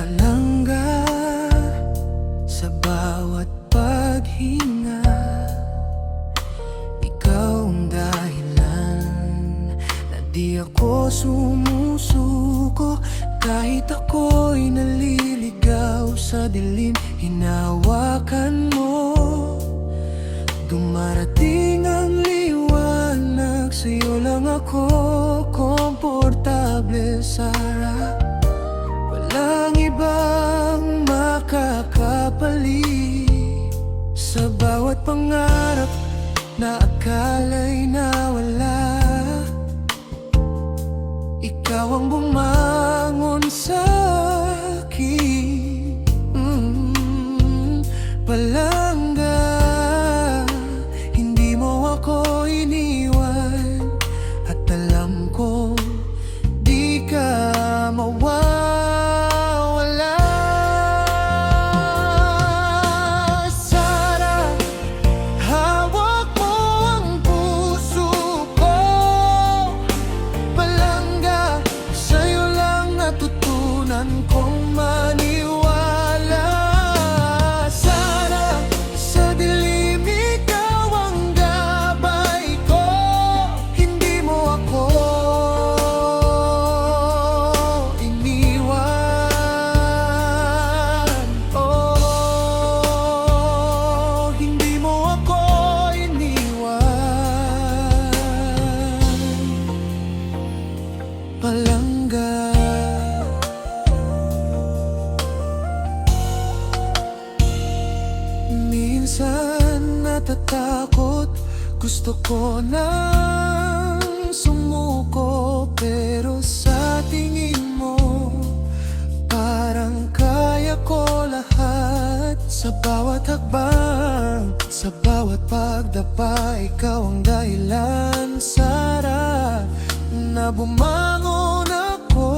Palangga sa bawat paghinga, ikaw ang dahilan na di ako sumusuko. Kahit ako'y naliligaw sa dilim, hinawakan mo. Dumarating ang liwanag, sa'yo lang ako komportable, Sarah. Walang ibang makakapalit sa bawat pangarap na akala'y nawala. Ikaw ang bumangon sa'kin, Palangga. Hindi mo ako iniwan at alam ko di ka mawawala. Sara, hawak mo ang puso ko. Palangga, sa'yo lang natutunan kong maniwala. Sara, sa dilim ikaw ang gabay ko. Hindi mo ako iniwan. Oh, hindi mo ako iniwan, Palangga. Minsan natatakot, gusto ko nang sumuko, pero sa tingin mo parang kaya ko lahat. Sa bawat hakbang, sa bawat pagdapa, ikaw ang dahilan, Sara, na bumangon ako.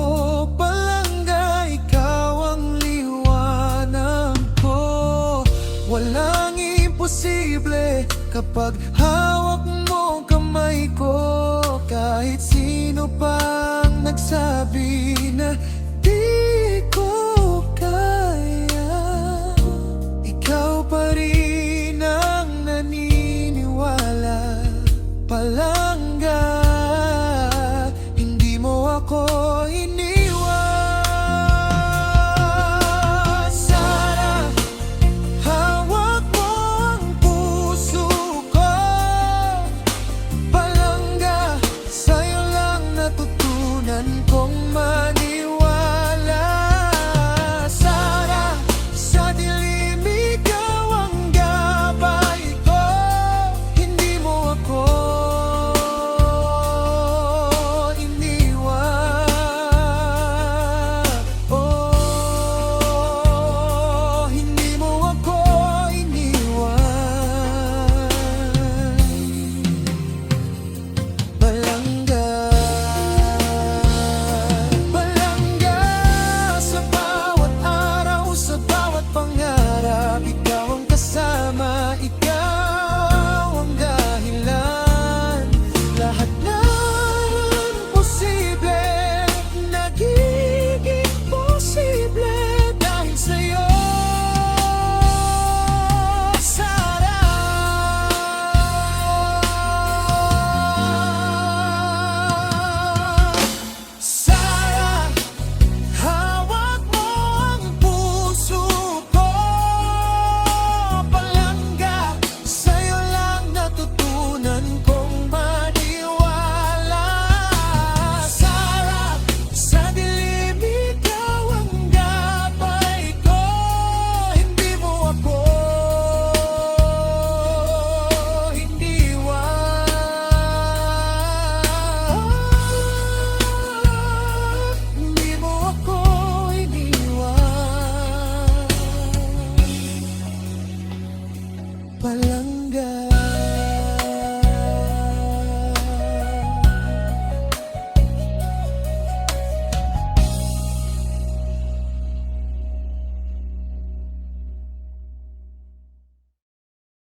Palangga, ikaw ang liwanag ko. Walang imposible kapag hawak mo kamay ko. Kahit sino pang nagsabi